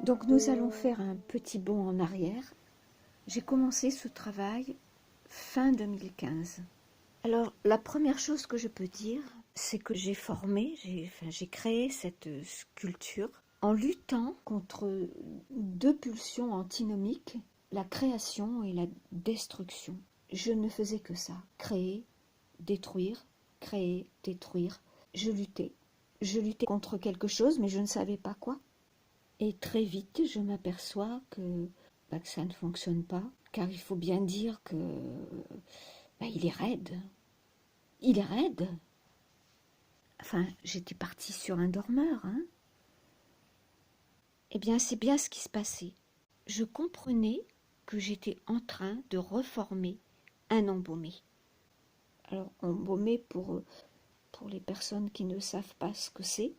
Donc nous allons faire un petit bond en arrière. J'ai commencé ce travail fin 2015. Alors la première chose que je peux dire, c'est que j'ai créé cette sculpture en luttant contre deux pulsions antinomiques, la création et la destruction. Je ne faisais que ça, créer, détruire, créer, détruire. Je luttais contre quelque chose, mais je ne savais pas quoi. Et très vite, je m'aperçois que ça ne fonctionne pas, car il faut bien dire que il est raide. Il est raide. Enfin, j'étais partie sur un dormeur, hein. Eh bien, c'est bien ce qui se passait. Je comprenais que j'étais en train de reformer un embaumé. Alors, embaumé pour les personnes qui ne savent pas ce que c'est.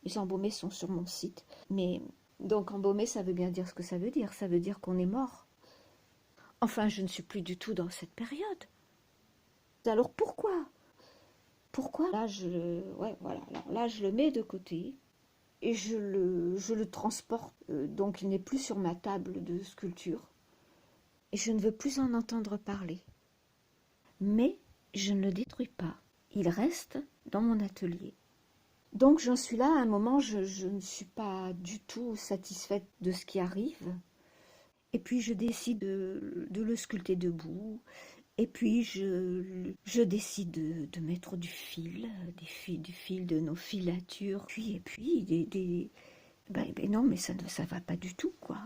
Les embaumés sont sur mon site. Mais donc, embaumé, ça veut bien dire ce que ça veut dire. Ça veut dire qu'on est mort. Enfin, je ne suis plus du tout dans cette période. Alors, pourquoi là, je le mets de côté et je le transporte. Donc, il n'est plus sur ma table de sculpture. Et je ne veux plus en entendre parler. Mais je ne le détruis pas. Il reste dans mon atelier. Donc j'en suis là, à un moment, je ne suis pas du tout satisfaite de ce qui arrive. Et puis je décide de le sculpter debout. Et puis je décide de mettre du fil, de nos filatures. Et puis non, mais ça va pas du tout, quoi.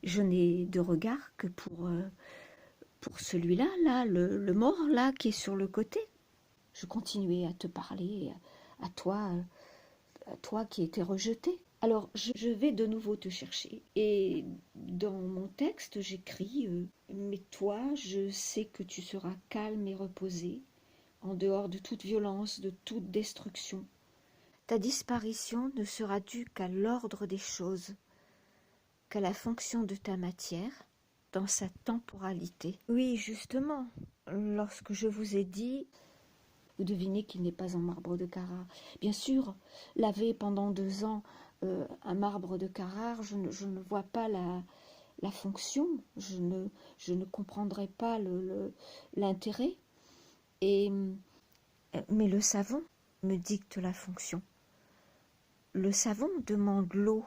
Je n'ai de regard que pour celui-là, le mort, là, qui est sur le côté. Je continuais à te parler, à toi qui étais rejeté. Alors, je vais de nouveau te chercher. Et dans mon texte, j'écris mais toi, je sais que tu seras calme et reposé, en dehors de toute violence, de toute destruction. Ta disparition ne sera due qu'à l'ordre des choses, qu'à la fonction de ta matière, dans sa temporalité. Oui, justement, lorsque je vous ai dit, vous devinez qu'il n'est pas en marbre de Carrare. Bien sûr, laver pendant 2 ans un marbre de Carrare, je ne vois pas la fonction, je ne comprendrai pas l'intérêt. Mais le savon me dicte la fonction. Le savon demande l'eau,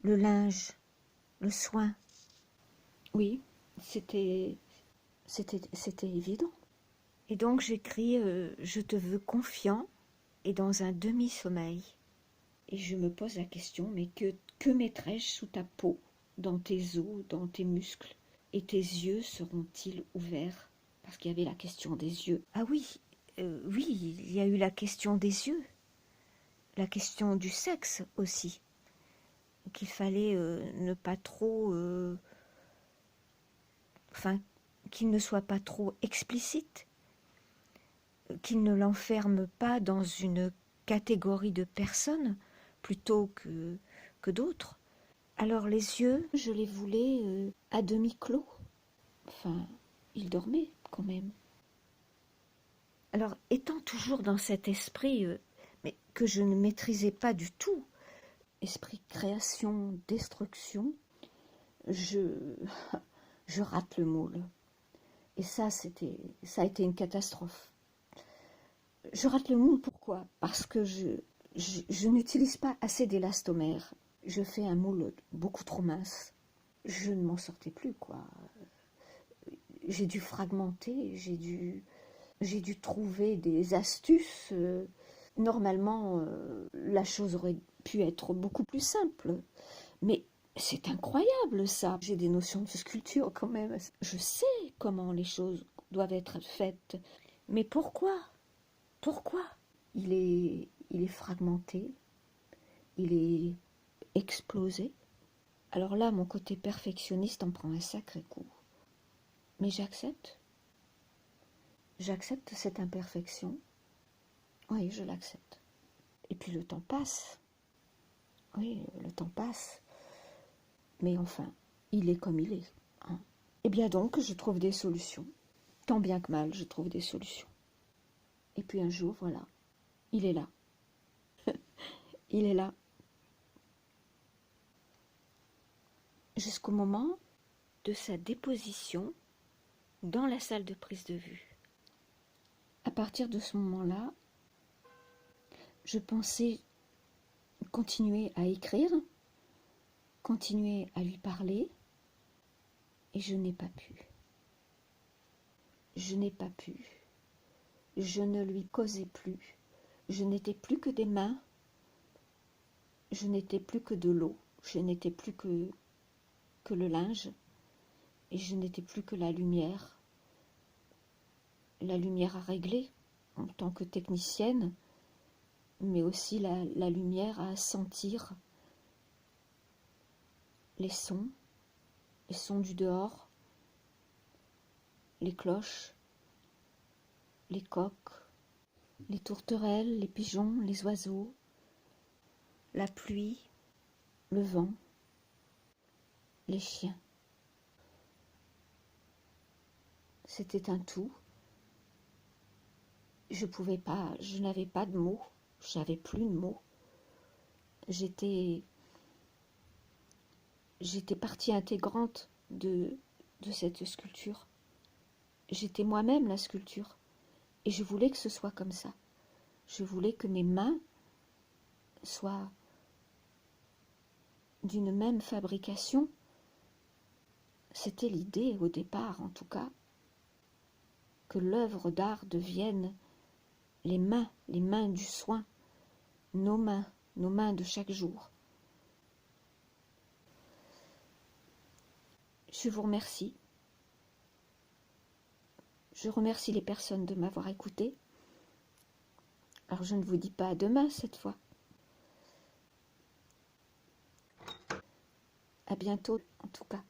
le linge, le soin. Oui, c'était évident. Et donc j'écris je te veux confiant et dans un demi-sommeil. Et je me pose la question, mais que mettrais-je sous ta peau, dans tes os, dans tes muscles? Et tes yeux seront-ils ouverts? Parce qu'il y avait la question des yeux. Ah oui, oui, il y a eu la question des yeux. La question du sexe aussi. Qu'il fallait ne pas trop... qu'il ne soit pas trop explicite. Qu'il ne l'enferme pas dans une catégorie de personnes plutôt que d'autres. Alors les yeux, je les voulais à demi clos. Enfin, il dormait quand même. Alors, étant toujours dans cet esprit, mais que je ne maîtrisais pas du tout, esprit création, destruction, je rate le moule. Et ça a été une catastrophe. Je rate le moule, pourquoi? Parce que je n'utilise pas assez d'élastomère. Je fais un moule beaucoup trop mince. Je ne m'en sortais plus, quoi. J'ai dû fragmenter, j'ai dû trouver des astuces. Normalement, la chose aurait pu être beaucoup plus simple. Mais c'est incroyable, ça. J'ai des notions de sculpture quand même. Je sais comment les choses doivent être faites. Mais pourquoi? Pourquoi? Il est fragmenté, il est explosé. Alors là, mon côté perfectionniste en prend un sacré coup. Mais j'accepte. J'accepte cette imperfection. Oui, je l'accepte. Et puis le temps passe. Oui, le temps passe. Mais enfin, il est comme il est, hein. Et bien donc, je trouve des solutions. Tant bien que mal, je trouve des solutions. Et puis un jour, voilà, il est là. Il est là. Jusqu'au moment de sa déposition dans la salle de prise de vue. À partir de ce moment-là, je pensais continuer à écrire, continuer à lui parler, et je n'ai pas pu. Je n'ai pas pu. Je ne lui causais plus. Je n'étais plus que des mains. Je n'étais plus que de l'eau. Je n'étais plus que le linge. Et je n'étais plus que la lumière. La lumière à régler en tant que technicienne, mais aussi la lumière à sentir les sons du dehors, les cloches, les coqs, les tourterelles, les pigeons, les oiseaux, la pluie, le vent, les chiens. C'était un tout. Je n'avais pas de mots, j'avais plus de mots. J'étais partie intégrante de cette sculpture. J'étais moi-même la sculpture. Et je voulais que ce soit comme ça. Je voulais que mes mains soient d'une même fabrication. C'était l'idée au départ, en tout cas, que l'œuvre d'art devienne les mains du soin, nos mains de chaque jour. Je vous remercie. Je remercie les personnes de m'avoir écouté. Alors je ne vous dis pas à demain cette fois. À bientôt en tout cas.